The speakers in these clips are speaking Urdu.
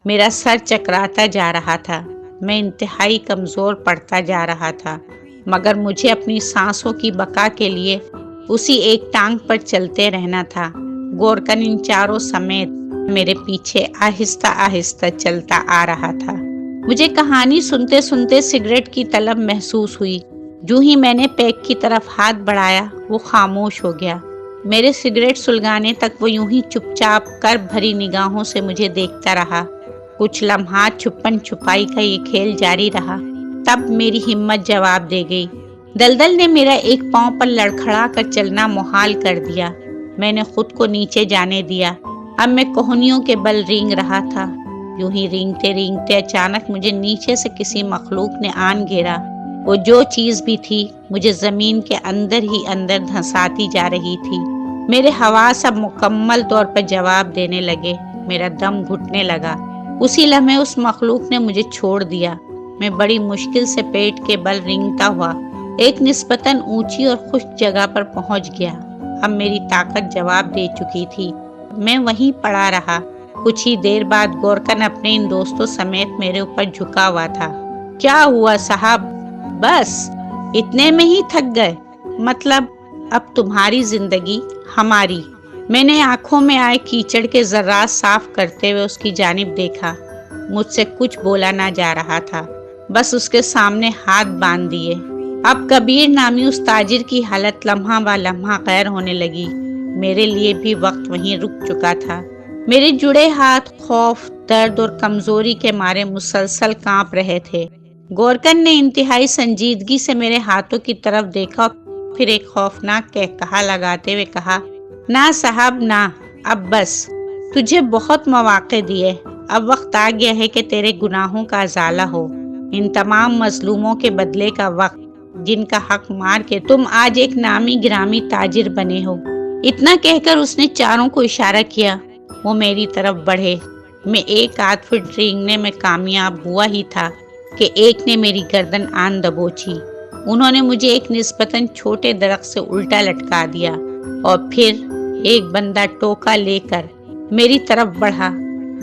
میرا سر چکراتا جا رہا تھا، میں انتہائی کمزور پڑتا جا رہا تھا، مگر مجھے اپنی سانسوں کی بقا کے لیے اسی ایک ٹانگ پر چلتے رہنا تھا۔ گورکن ان چاروں سمیت میرے پیچھے آہستہ آہستہ چلتا آ رہا تھا۔ مجھے کہانی سنتے سنتے سگریٹ کی طلب محسوس ہوئی۔ جو ہی میں نے پیک کی طرف ہاتھ بڑھایا، وہ خاموش ہو گیا۔ میرے سگریٹ سلگانے تک وہ یوں ہی چپ چاپ کر بھری نگاہوں سے مجھے دیکھتا رہا۔ کچھ لمحات چھپن چھپائی کا یہ کھیل جاری رہا، تب میری ہمت جواب دے گئی۔ دلدل نے میرا ایک پاؤں پر لڑکھڑا کر چلنا محال کر دیا۔ میں نے خود کو نیچے جانے دیا۔ اب میں کوہنیوں کے بل رینگ رہا تھا۔ یوں ہی رینگتے رینگتے اچانک مجھے نیچے سے کسی مخلوق نے آن گھیرا۔ وہ جو چیز بھی تھی مجھے زمین کے اندر ہی اندر دھنساتی جا رہی تھی۔ میرے حواس اب مکمل طور پر جواب دینے لگے۔ میرا دم گھٹنے لگا۔ اسی لمحے اس مخلوق نے مجھے چھوڑ دیا۔ میں بڑی مشکل سے پیٹ کے بل رینگتا ہوا ایک نسبتاً اونچی اور خشک جگہ پر پہنچ گیا۔ اب میری طاقت جواب دے چکی تھی۔ میں وہیں پڑا رہا۔ کچھ ہی دیر بعد گورکن اپنے ان دوستوں سمیت میرے اوپر جھکا ہوا تھا۔ کیا ہوا صاحب؟ بس اتنے میں ہی تھک گئے؟ مطلب اب تمہاری زندگی ہماری۔ میں نے آنکھوں میں آئے کیچڑ کے ذرات صاف کرتے ہوئے اس کی جانب دیکھا۔ مجھ سے کچھ بولا نہ جا رہا تھا، بس اس کے سامنے ہاتھ باندھ دیے۔ اب کبیر نامی اس تاجر کی حالت لمحہ با لمحہ غیر ہونے لگی۔ میرے لیے بھی وقت وہیں رک چکا تھا۔ میرے جڑے ہاتھ خوف، درد اور کمزوری کے مارے مسلسل کانپ رہے تھے۔ گورکن نے انتہائی سنجیدگی سے میرے ہاتھوں کی طرف دیکھا، پھر ایک خوفناک قہقہا لگاتے ہوئے کہا، نہ صاحب نہ، اب بس۔ تجھے بہت مواقع دیے، اب وقت آ گیا ہے کہ تیرے گناہوں کا ازالہ ہو۔ ان تمام مظلوموں کے بدلے کا وقت، جن کا حق مار کے تم آج ایک نامی گرامی تاجر بنے ہو۔ اتنا کہہ کر اس نے چاروں کو اشارہ کیا۔ وہ میری طرف بڑھے۔ میں ایک آدھ فٹ رینگنے میں کامیاب ہوا ہی تھا کہ ایک نے میری گردن آن دبوچی۔ انہوں نے مجھے ایک نسبتاً چھوٹے درخت سے الٹا لٹکا دیا اور پھر ایک بندہ ٹوکا لے کر میری طرف بڑھا۔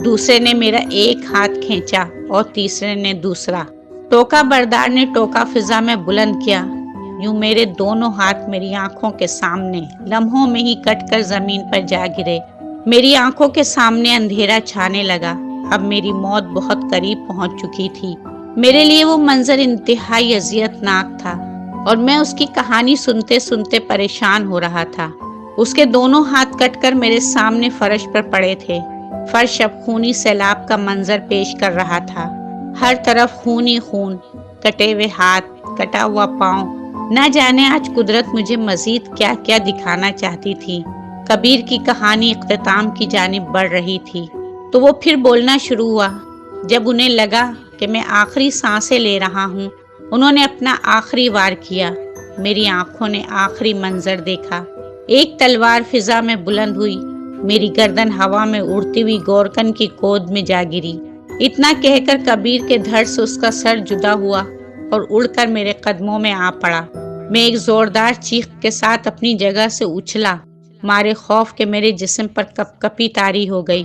دوسرے نے میرا ایک ہاتھ کھینچا اور تیسرے نے دوسرا۔ ٹوکا بردار نے ٹوکا فضا میں بلند کیا۔ یوں میرے دونوں ہاتھ میری آنکھوں کے سامنے لمحوں میں ہی کٹ کر زمین پر جا گرے۔ میری آنکھوں کے سامنے اندھیرا چھانے لگا۔ اب میری موت بہت قریب پہنچ چکی تھی۔ میرے لیے وہ منظر انتہائی اذیت ناک تھا اور میں اس کی کہانی سنتے سنتے پریشان ہو رہا تھا۔ اس کے دونوں ہاتھ کٹ کر میرے سامنے فرش پر پڑے تھے۔ فرش اب خونی سیلاب کا منظر پیش کر رہا تھا۔ ہر طرف خون ہی خون، کٹے ہوئے ہاتھ، کٹا ہوا پاؤں۔ نہ جانے آج قدرت مجھے مزید کیا کیا دکھانا چاہتی تھی۔ کبیر کی کہانی اختتام کی جانب بڑھ رہی تھی تو وہ پھر بولنا شروع ہوا۔ جب انہیں لگا کہ میں آخری سانسیں لے رہا ہوں، انہوں نے اپنا آخری وار کیا۔ میری آنکھوں نے آخری منظر دیکھا۔ ایک تلوار فضا میں بلند ہوئی، میری گردن ہوا میں اڑتی ہوئی گورکن کی گود میں جا گری۔ اتنا کہہ کر کبیر کے دھڑ سے اس کا سر جدا ہوا اور اڑ کر میرے قدموں میں آ پڑا۔ میں ایک زوردار چیخ کے ساتھ اپنی جگہ سے اچھلا، مارے خوف کے میرے جسم پر کپ کپی طاری ہو گئی۔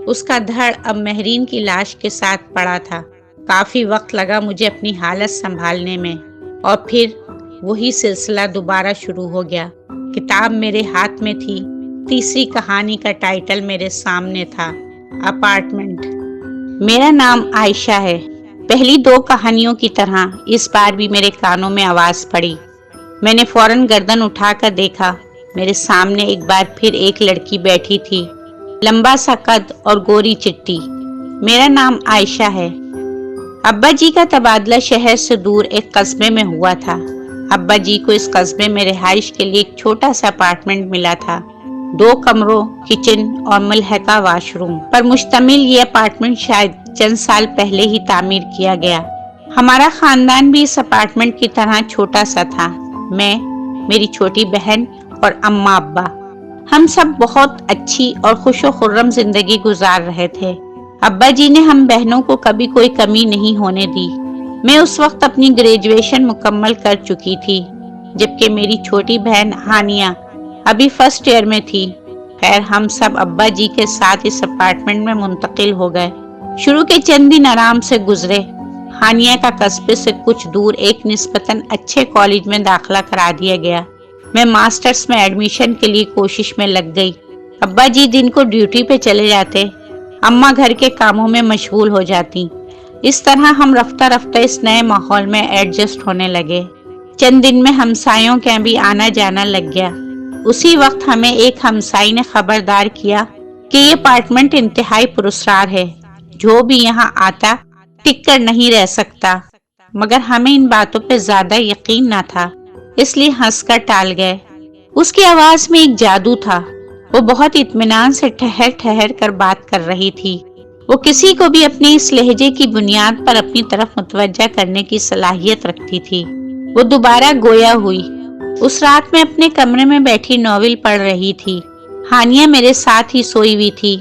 اس کا دھڑ اب مہرین کی لاش کے ساتھ پڑا تھا۔ کافی وقت لگا مجھے اپنی حالت سنبھالنے میں اور پھر وہی سلسلہ دوبارہ شروع ہو گیا۔ کتاب میرے ہاتھ میں تھی، تیسری کہانی کا ٹائٹل میرے سامنے تھا، اپارٹمنٹ۔ میرا نام عائشہ ہے۔ پہلی دو کہانیوں کی طرح اس بار بھی میرے کانوں میں آواز پڑی۔ میں نے فوراً گردن اٹھا کر دیکھا۔ میرے سامنے ایک بار پھر ایک لڑکی بیٹھی تھی، لمبا سا قد اور گوری چٹی۔ میرا نام عائشہ ہے۔ ابا جی کا تبادلہ شہر سے دور ایک قصبے میں ہوا تھا۔ ابا جی کو اس قصبے میں رہائش کے لیے ایک چھوٹا سا اپارٹمنٹ ملا تھا۔ 2 کمروں، کچن اور ملحقہ واش روم پر مشتمل یہ اپارٹمنٹ شاید چند سال پہلے ہی تعمیر کیا گیا۔ ہمارا خاندان بھی اس اپارٹمنٹ کی طرح چھوٹا سا تھا۔ میں، میری چھوٹی بہن اور اماں ابا، ہم سب بہت اچھی اور خوش و خرم زندگی گزار رہے تھے۔ ابا جی نے ہم بہنوں کو کبھی کوئی کمی نہیں ہونے دی۔ میں اس وقت اپنی گریجویشن مکمل کر چکی تھی، جبکہ میری چھوٹی بہن ہانیہ ابھی فرسٹ ایئر میں تھی۔ خیر ہم سب ابا جی کے ساتھ اس اپارٹمنٹ میں منتقل ہو گئے۔ شروع کے چند دن آرام سے گزرے۔ ہانیہ کا قصبے سے کچھ دور ایک نسبتاً اچھے کالج میں داخلہ کرا دیا گیا۔ میں ماسٹرز میں ایڈمیشن کے لیے کوشش میں لگ گئی۔ ابا جی دن کو ڈیوٹی پہ چلے جاتے، اماں گھر کے کاموں میں مشغول ہو جاتی۔ اس طرح ہم رفتہ رفتہ اس نئے ماحول میں ایڈجسٹ ہونے لگے۔ چند دن میں ہمسایوں کا بھی آنا جانا لگ گیا۔ اسی وقت ہمیں ایک ہمسائی نے خبردار کیا کہ یہ اپارٹمنٹ انتہائی پراسرار ہے، جو بھی یہاں آتا ٹک کر نہیں رہ سکتا۔ مگر ہمیں ان باتوں پہ زیادہ یقین نہ تھا، اس لیے ہنس کر ٹال گئے۔ اس کی آواز میں ایک جادو تھا، وہ بہت اطمینان سے ٹھہر ٹھہر کر بات کر رہی تھی۔ وہ کسی کو بھی اپنے اس لہجے کی بنیاد پر اپنی طرف متوجہ کرنے کی صلاحیت رکھتی تھی۔ وہ دوبارہ گویا ہوئی۔ اس رات میں اپنے کمرے میں بیٹھی ناول پڑھ رہی تھی۔ ہانیہ میرے ساتھ ہی سوئی ہوئی تھی۔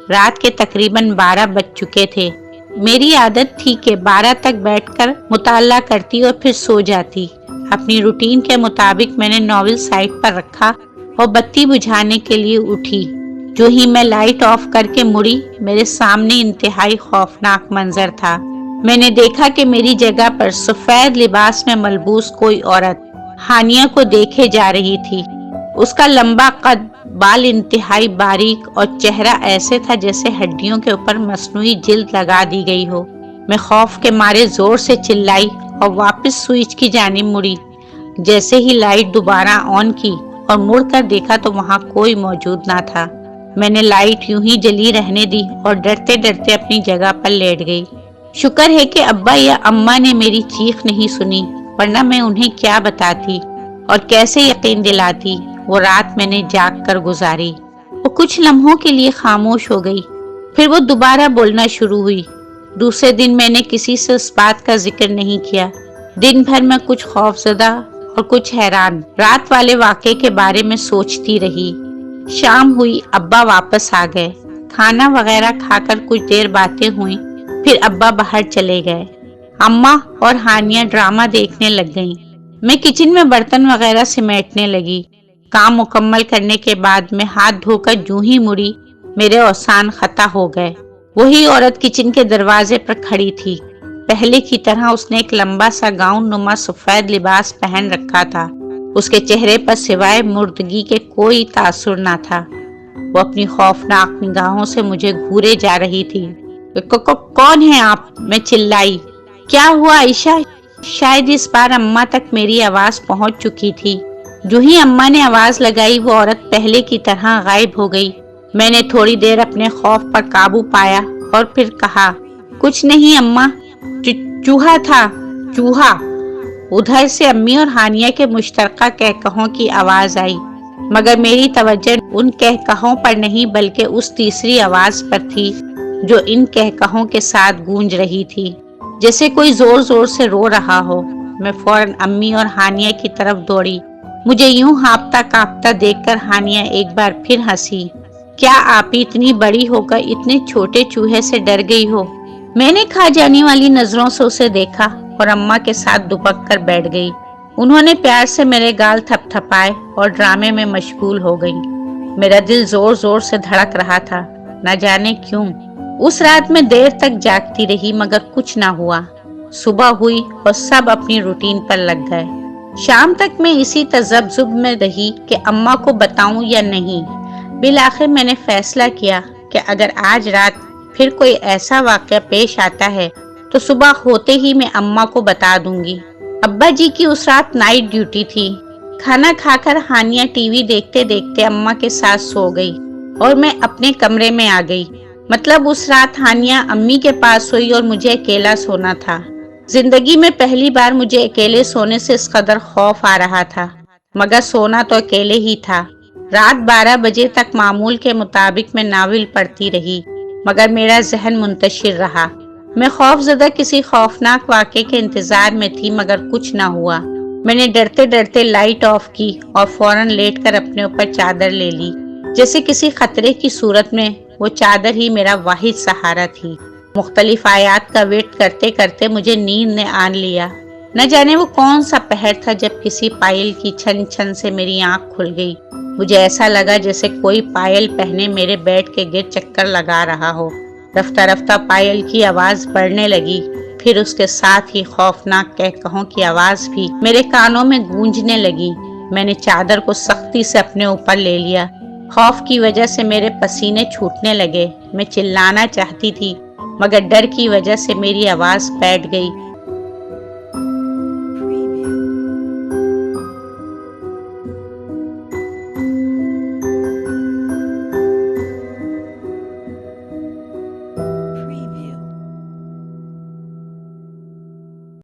رات کے تقریباً 12 بج چکے تھے۔ میری عادت تھی کہ 12 تک بیٹھ کر مطالعہ کرتی اور پھر سو جاتی۔ اپنی روٹین کے مطابق میں نے ناول سائٹ پر رکھا اور بتی بجھانے کے لیے اٹھی۔ جو ہی میں لائٹ آف کر کے مڑی، میرے سامنے انتہائی خوفناک منظر تھا۔ میں نے دیکھا کہ میری جگہ پر سفید لباس میں ملبوس کوئی عورت ہانیہ کو دیکھے جا رہی تھی۔ اس کا لمبا قد، بال انتہائی باریک اور چہرہ ایسے تھا جیسے ہڈیوں کے اوپر مصنوعی جلد لگا دی گئی ہو۔ میں خوف کے مارے زور سے چلائی اور واپس سوئچ کی جانب مڑی۔ جیسے ہی لائٹ دوبارہ آن کی اور مڑ کر دیکھا تو وہاں کوئی موجود نہ تھا۔ میں نے لائٹ یوں ہی جلی رہنے دی اور ڈرتے ڈرتے اپنی جگہ پر لیٹ گئی۔ شکر ہے کہ ابا یا اماں نے میری چیخ نہیں سنی، ورنہ میں انہیں کیا بتاتی اور کیسے یقین دلاتی۔ وہ رات میں نے جاگ کر گزاری۔ وہ کچھ لمحوں کے لیے خاموش ہو گئی، پھر وہ دوبارہ بولنا شروع ہوئی۔ دوسرے دن میں نے کسی سے اس بات کا ذکر نہیں کیا۔ دن بھر میں کچھ خوف زدہ اور کچھ حیران رات والے واقعے کے بارے میں سوچتی رہی۔ شام ہوئی، ابا واپس آ گئے۔ کھانا وغیرہ کھا کر کچھ دیر باتیں ہوئیں، پھر ابا باہر چلے گئے۔ اماں اور ہانیہ ڈرامہ دیکھنے لگ گئیں۔ میں کچن میں برتن وغیرہ سمیٹنے لگی۔ کام مکمل کرنے کے بعد میں ہاتھ دھو کر جوں ہی مڑی، میرے اوسان خطا ہو گئے۔ وہی عورت کچن کے دروازے پر کھڑی تھی۔ پہلے کی طرح اس نے ایک لمبا سا گاؤن نما سفید لباس پہن رکھا تھا۔ اس کے چہرے پر سوائے مردگی کے کوئی تاثر نہ تھا۔ وہ اپنی خوفناک نگاہوں سے مجھے گھورے جا رہی تھی۔ کون ہیں آپ؟ میں چلائی۔ کیا ہوا عائشہ؟ شاید اس بار اماں تک میری آواز پہنچ چکی تھی۔ جو ہی اماں نے آواز لگائی، وہ عورت پہلے کی طرح غائب ہو گئی۔ میں نے تھوڑی دیر اپنے خوف پر قابو پایا اور پھر کہا، کچھ نہیں اماں، چوہا تھا، چوہا۔ ادھر سے امی اور ہانیہ کے مشترکہ کہکہوں کی آواز آئی، مگر میری توجہ ان کہکہوں پر نہیں بلکہ اس تیسری آواز پر تھی جو ان کہکہوں کے ساتھ گونج رہی تھی، جیسے کوئی زور زور سے رو رہا ہو۔ میں فوراً امی اور ہانیہ کی طرف دوڑی۔ مجھے یوں ہانپتا کانپتا دیکھ کر ہانیہ ایک بار پھر ہنسی۔ کیا آپ اتنی بڑی ہو کر اتنے چھوٹے چوہے سے ڈر گئی ہو؟ میں نے کھا جانے والی نظروں سے اسے دیکھا اور اماں کے ساتھ دبک کر بیٹھ گئی۔ انہوں نے پیار سے میرے گال تھپ تھپائے اور ڈرامے میں مشغول ہو گئی۔ میرا دل زور زور سے دھڑک رہا تھا، نہ جانے کیوں۔ اس رات میں دیر تک جاگتی رہی مگر کچھ نہ ہوا۔ صبح ہوئی اور سب اپنی روٹین پر لگ گئے۔ شام تک میں اسی تذبذب میں رہی کہ اماں کو بتاؤں یا نہیں۔ بالآخر میں نے فیصلہ کیا کہ اگر آج رات پھر کوئی ایسا واقعہ پیش آتا ہے تو صبح ہوتے ہی میں اماں کو بتا دوں گی۔ ابا جی کی اس رات نائٹ ڈیوٹی تھی۔ کھانا کھا کر ہانیہ ٹی وی دیکھتے دیکھتے اماں کے ساتھ سو گئی اور میں اپنے کمرے میں آ گئی۔ مطلب اس رات ہانیہ امی کے پاس سوئی اور مجھے اکیلا سونا تھا۔ زندگی میں پہلی بار مجھے اکیلے سونے سے اس قدر خوف آ رہا تھا، مگر سونا تو اکیلے ہی تھا۔ رات 12 بجے تک معمول کے مطابق میں ناول پڑھتی رہی، مگر میرا ذہن منتشر رہا۔ میں خوف زدہ کسی خوفناک واقعے کے انتظار میں تھی مگر کچھ نہ ہوا۔ میں نے ڈرتے ڈرتے لائٹ آف کی اور فوراً لیٹ کر اپنے اوپر چادر لے لی، جیسے کسی خطرے کی صورت میں وہ چادر ہی میرا واحد سہارا تھی۔ مختلف آیات کا ویٹ کرتے کرتے مجھے نیند نے آن لیا۔ نہ جانے وہ کون سا پہر تھا جب کسی پائل کی چھن چھن سے میری آنکھ کھل گئی۔ مجھے ایسا لگا جیسے کوئی پائل پہنے میرے بیڈ کے گرد چکر لگا رہا ہو۔ رفتہ رفتہ پائل کی آواز بڑھنے لگی، پھر اس کے ساتھ ہی خوفناک قہقہوں کی آواز بھی میرے کانوں میں گونجنے لگی۔ میں نے چادر کو سختی سے اپنے اوپر لے لیا۔ خوف کی وجہ سے میرے پسینے چھوٹنے لگے۔ میں چلانا چاہتی تھی مگر ڈر کی وجہ سے میری آواز بیٹھ گئی۔